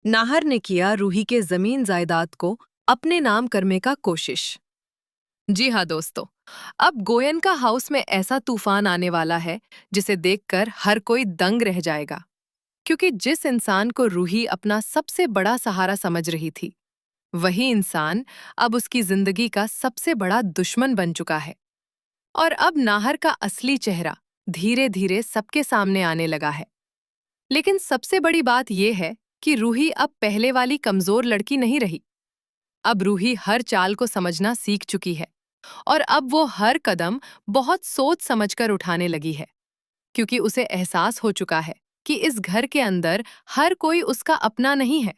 नाहर ने किया रूही के जमीन जायदाद को अपने नाम करने का कोशिश। जी हाँ दोस्तों, अब गोयन का हाउस में ऐसा तूफान आने वाला है जिसे देखकर हर कोई दंग रह जाएगा। क्योंकि जिस इंसान को रूही अपना सबसे बड़ा सहारा समझ रही थी, वही इंसान अब उसकी जिंदगी का सबसे बड़ा दुश्मन बन चुका है। और अब नाहर का असली चेहरा धीरे धीरे सबके सामने आने लगा है। लेकिन सबसे बड़ी बात यह है कि रूही अब पहले वाली कमजोर लड़की नहीं रही। अब रूही हर चाल को समझना सीख चुकी है और अब वो हर कदम बहुत सोच समझकर उठाने लगी है। क्योंकि उसे एहसास हो चुका है कि इस घर के अंदर हर कोई उसका अपना नहीं है।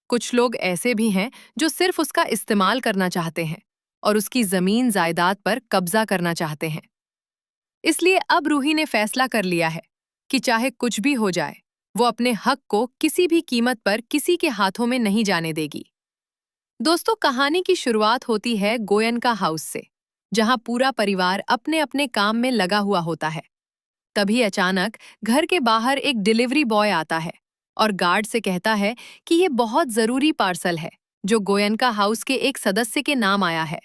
कुछ लोग ऐसे भी हैं जो सिर्फ उसका इस्तेमाल करना चाहते हैं और उसकी जमीन जायदाद पर कब्जा करना चाहते हैं। इसलिए अब रूही ने फैसला कर लिया है कि चाहे कुछ भी हो जाए, वो अपने हक को किसी भी कीमत पर किसी के हाथों में नहीं जाने देगी। दोस्तों, कहानी की शुरुआत होती है गोयन का हाउस से, जहां पूरा परिवार अपने अपने काम में लगा हुआ होता है। तभी अचानक घर के बाहर एक डिलीवरी बॉय आता है और गार्ड से कहता है कि ये बहुत जरूरी पार्सल है जो गोयन का हाउस के एक सदस्य के नाम आया है।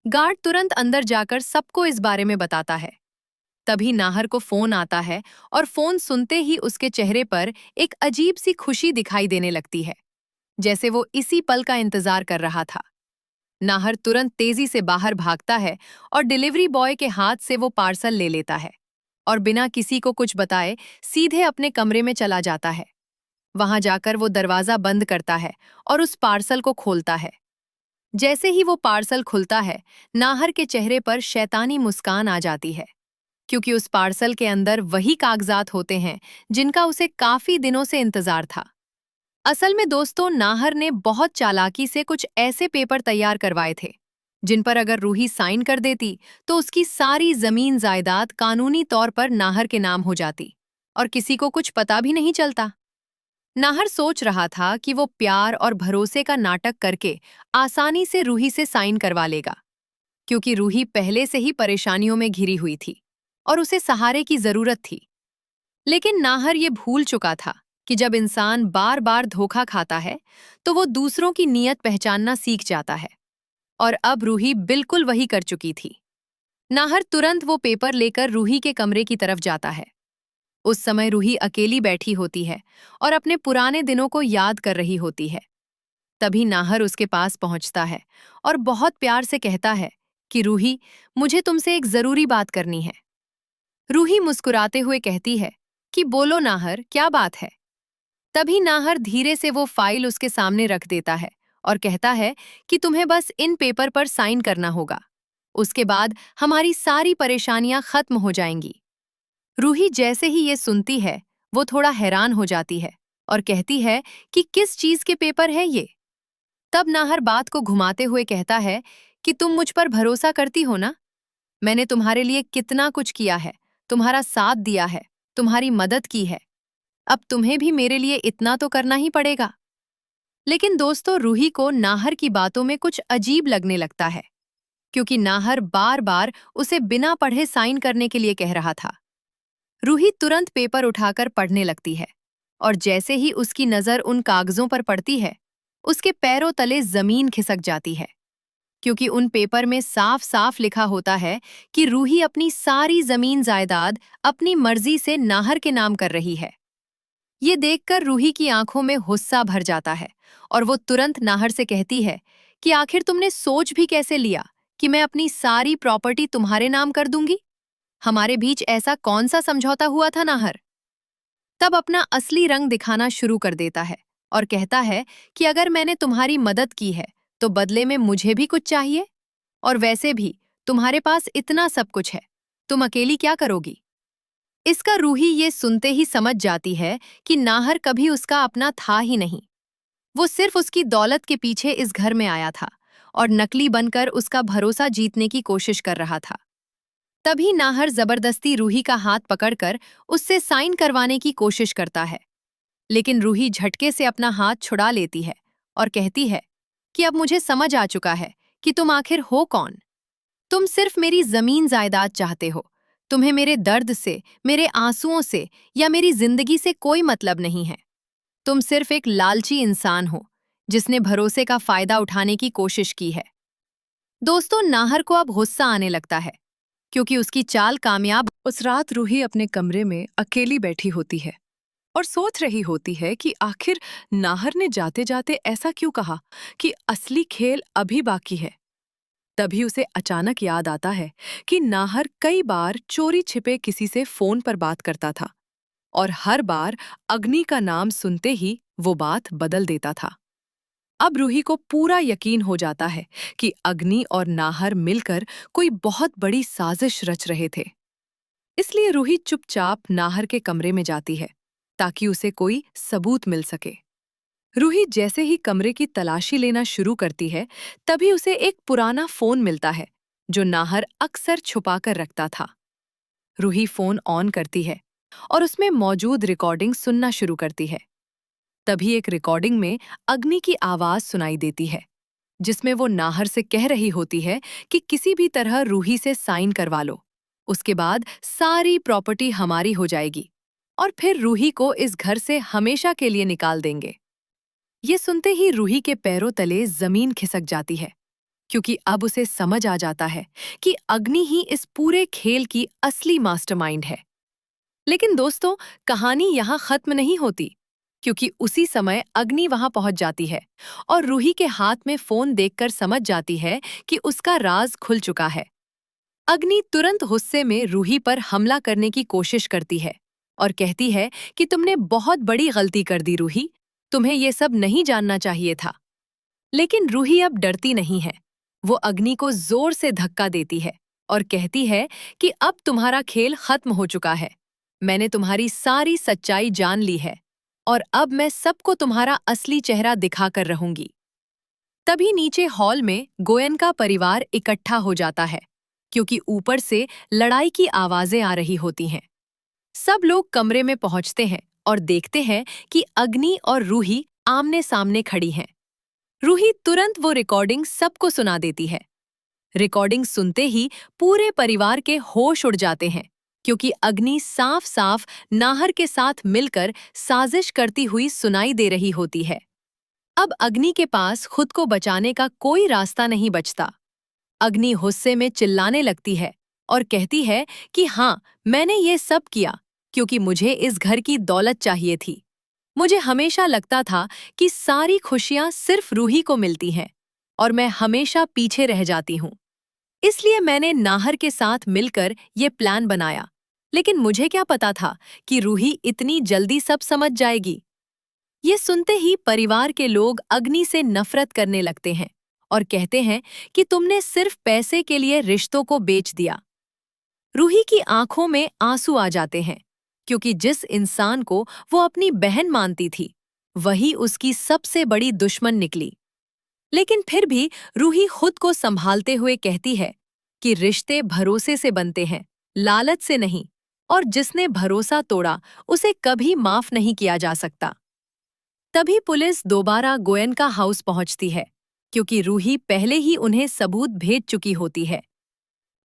गार्ड तुरंत अंदर जाकर सबको इस बारे में बताता है। तभी नाहर को फोन आता है और फोन सुनते ही उसके चेहरे पर एक अजीब सी खुशी दिखाई देने लगती है, जैसे वो इसी पल का इंतजार कर रहा था। नाहर तुरंत तेजी से बाहर भागता है और डिलीवरी बॉय के हाथ से वो पार्सल ले लेता है और बिना किसी को कुछ बताए सीधे अपने कमरे में चला जाता है। वहां जाकर वो दरवाजा बंद करता है और उस पार्सल को खोलता है। जैसे ही वो पार्सल खुलता है, नाहर के चेहरे पर शैतानी मुस्कान आ जाती है, क्योंकि उस पार्सल के अंदर वही कागजात होते हैं जिनका उसे काफी दिनों से इंतजार था। असल में दोस्तों, नाहर ने बहुत चालाकी से कुछ ऐसे पेपर तैयार करवाए थे जिन पर अगर रूही साइन कर देती तो उसकी सारी जमीन जायदाद कानूनी तौर पर नाहर के नाम हो जाती और किसी को कुछ पता भी नहीं चलता। नाहर सोच रहा था कि वो प्यार और भरोसे का नाटक करके आसानी से रूही से साइन करवा लेगा, क्योंकि रूही पहले से ही परेशानियों में घिरी हुई थी और उसे सहारे की जरूरत थी। लेकिन नाहर ये भूल चुका था कि जब इंसान बार बार धोखा खाता है तो वो दूसरों की नीयत पहचानना सीख जाता है। और अब रूही बिल्कुल वही कर चुकी थी। नाहर तुरंत वो पेपर लेकर रूही के कमरे की तरफ जाता है। उस समय रूही अकेली बैठी होती है और अपने पुराने दिनों को याद कर रही होती है। तभी नाहर उसके पास पहुंचता है और बहुत प्यार से कहता है कि रूही, मुझे तुमसे एक जरूरी बात करनी है। रूही मुस्कुराते हुए कहती है कि बोलो नाहर, क्या बात है। तभी नाहर धीरे से वो फाइल उसके सामने रख देता है और कहता है कि तुम्हें बस इन पेपर पर साइन करना होगा। उसके बाद हमारी सारी परेशानियां खत्म हो जाएंगी। रूही जैसे ही ये सुनती है, वो थोड़ा हैरान हो जाती है और कहती है कि किस चीज के पेपर है ये। तब नाहर बात को घुमाते हुए कहता है कि तुम मुझ पर भरोसा करती हो ना? मैंने तुम्हारे लिए कितना कुछ किया है, तुम्हारा साथ दिया है, तुम्हारी मदद की है। अब तुम्हें भी मेरे लिए इतना तो करना ही पड़ेगा। लेकिन दोस्तों, रूही को नाहर की बातों में कुछ अजीब लगने लगता है, क्योंकि नाहर बार बार उसे बिना पढ़े साइन करने के लिए कह रहा था। रूही तुरंत पेपर उठाकर पढ़ने लगती है और जैसे ही उसकी नजर उन कागजों पर पड़ती है, उसके पैरों तले जमीन खिसक जाती है। क्योंकि उन पेपर में साफ साफ लिखा होता है कि रूही अपनी सारी जमीन जायदाद अपनी मर्जी से नाहर के नाम कर रही है। ये देखकर रूही की आंखों में गुस्सा भर जाता है और वो तुरंत नाहर से कहती है कि आखिर तुमने सोच भी कैसे लिया कि मैं अपनी सारी प्रॉपर्टी तुम्हारे नाम कर दूंगी? हमारे बीच ऐसा कौन सा समझौता हुआ था नाहर? तब अपना असली रंग दिखाना शुरू कर देता है और कहता है कि अगर मैंने तुम्हारी मदद की है तो बदले में मुझे भी कुछ चाहिए। और वैसे भी तुम्हारे पास इतना सब कुछ है, तुम अकेली क्या करोगी? इसका रूही ये सुनते ही समझ जाती है कि नाहर कभी उसका अपना था ही नहीं। वो सिर्फ उसकी दौलत के पीछे इस घर में आया था और नकली बनकर उसका भरोसा जीतने की कोशिश कर रहा था। तभी नाहर जबरदस्ती रूही का हाथ पकड़कर उससे साइन करवाने की कोशिश करता है। लेकिन रूही झटके से अपना हाथ छुड़ा लेती है और कहती है कि अब मुझे समझ आ चुका है कि तुम आखिर हो कौन। तुम सिर्फ मेरी जमीन जायदाद चाहते हो। तुम्हें मेरे दर्द से, मेरे आंसुओं से या मेरी जिंदगी से कोई मतलब नहीं है। तुम सिर्फ एक लालची इंसान हो जिसने भरोसे का फायदा उठाने की कोशिश की है। दोस्तों, नाहर को अब गुस्सा आने लगता है क्योंकि उसकी चाल कामयाब। उस रात रूही अपने कमरे में अकेली बैठी होती है और सोच रही होती है कि आखिर नाहर ने जाते जाते ऐसा क्यों कहा कि असली खेल अभी बाकी है। तभी उसे अचानक याद आता है कि नाहर कई बार चोरी छिपे किसी से फोन पर बात करता था और हर बार अग्नि का नाम सुनते ही वो बात बदल देता था। अब रूही को पूरा यकीन हो जाता है कि अग्नि और नाहर मिलकर कोई बहुत बड़ी साजिश रच रहे थे। इसलिए रूही चुपचाप नाहर के कमरे में जाती है ताकि उसे कोई सबूत मिल सके। रूही जैसे ही कमरे की तलाशी लेना शुरू करती है, तभी उसे एक पुराना फोन मिलता है जो नाहर अक्सर छुपाकर रखता था। रूही फोन ऑन करती है और उसमें मौजूद रिकॉर्डिंग सुनना शुरू करती है। तभी एक रिकॉर्डिंग में अग्नि की आवाज सुनाई देती है जिसमें वो नाहर से कह रही होती है कि किसी भी तरह रूही से साइन करवा लो, उसके बाद सारी प्रॉपर्टी हमारी हो जाएगी और फिर रूही को इस घर से हमेशा के लिए निकाल देंगे। ये सुनते ही रूही के पैरों तले जमीन खिसक जाती है क्योंकि अब उसे समझ आ जाता है कि अग्नि ही इस पूरे खेल की असली मास्टरमाइंड है। लेकिन दोस्तों, कहानी यहाँ खत्म नहीं होती क्योंकि उसी समय अग्नि वहां पहुंच जाती है और रूही के हाथ में फोन देखकर समझ जाती है कि उसका राज खुल चुका है। अग्नि तुरंत गुस्से में रूही पर हमला करने की कोशिश करती है और कहती है कि तुमने बहुत बड़ी गलती कर दी रूही, तुम्हें ये सब नहीं जानना चाहिए था। लेकिन रूही अब डरती नहीं है। वो अग्नि को जोर से धक्का देती है और कहती है कि अब तुम्हारा खेल खत्म हो चुका है। मैंने तुम्हारी सारी सच्चाई जान ली है और अब मैं सबको तुम्हारा असली चेहरा दिखाकर रहूंगी। तभी नीचे हॉल में गोयन का परिवार इकट्ठा हो जाता है क्योंकि ऊपर से लड़ाई की आवाजें आ रही होती हैं। सब लोग कमरे में पहुंचते हैं और देखते हैं कि अग्नि और रूही आमने सामने खड़ी हैं। रूही तुरंत वो रिकॉर्डिंग सबको सुना देती है। रिकॉर्डिंग सुनते ही पूरे परिवार के होश उड़ जाते हैं क्योंकि अग्नि साफ साफ नाहर के साथ मिलकर साजिश करती हुई सुनाई दे रही होती है। अब अग्नि के पास खुद को बचाने का कोई रास्ता नहीं बचता। अग्नि गुस्से में चिल्लाने लगती है और कहती है कि हाँ, मैंने ये सब किया क्योंकि मुझे इस घर की दौलत चाहिए थी। मुझे हमेशा लगता था कि सारी खुशियां सिर्फ रूही को मिलती हैं और मैं हमेशा पीछे रह जाती हूँ। इसलिए मैंने नाहर के साथ मिलकर ये प्लान बनाया, लेकिन मुझे क्या पता था कि रूही इतनी जल्दी सब समझ जाएगी। ये सुनते ही परिवार के लोग अग्नि से नफरत करने लगते हैं और कहते हैं कि तुमने सिर्फ पैसे के लिए रिश्तों को बेच दिया। रूही की आंखों में आंसू आ जाते हैं क्योंकि जिस इंसान को वो अपनी बहन मानती थी, वही उसकी सबसे बड़ी दुश्मन निकली। लेकिन फिर भी रूही खुद को संभालते हुए कहती है कि रिश्ते भरोसे से बनते हैं, लालच से नहीं, और जिसने भरोसा तोड़ा उसे कभी माफ नहीं किया जा सकता। तभी पुलिस दोबारा गोयन का हाउस पहुंचती है क्योंकि रूही पहले ही उन्हें सबूत भेज चुकी होती है।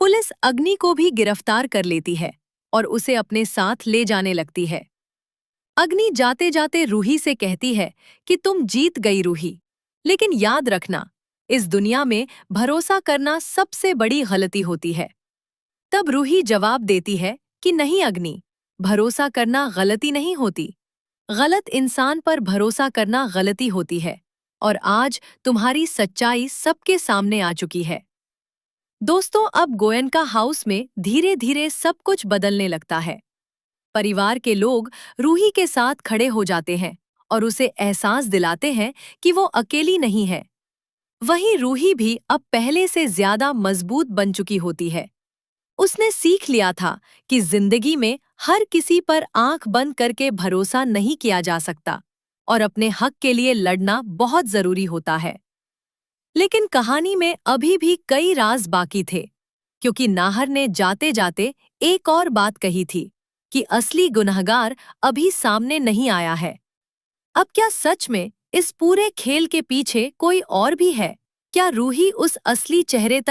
पुलिस अग्नि को भी गिरफ्तार कर लेती है और उसे अपने साथ ले जाने लगती है। अग्नि जाते जाते रूही से कहती है कि तुम जीत गई रूही, लेकिन याद रखना, इस दुनिया में भरोसा करना सबसे बड़ी गलती होती है। तब रूही जवाब देती है कि नहीं अग्नि, भरोसा करना गलती नहीं होती। गलत इंसान पर भरोसा करना गलती होती है और आज तुम्हारी सच्चाई सबके सामने आ चुकी है। दोस्तों, अब गोयन का हाउस में धीरे धीरे सब कुछ बदलने लगता है। परिवार के लोग रूही के साथ खड़े हो जाते हैं और उसे एहसास दिलाते हैं कि वो अकेली नहीं है। वहीं रूही भी अब पहले से ज्यादा मजबूत बन चुकी होती है। उसने सीख लिया था कि जिंदगी में हर किसी पर आंख बंद करके भरोसा नहीं किया जा सकता और अपने हक के लिए लड़ना बहुत जरूरी होता है। लेकिन कहानी में अभी भी कई राज बाकी थे क्योंकि नाहर ने जाते जाते एक और बात कही थी कि असली गुनहगार अभी सामने नहीं आया है। अब क्या सच में इस पूरे खेल के पीछे कोई और भी है? क्या रूही उस असली चेहरे तक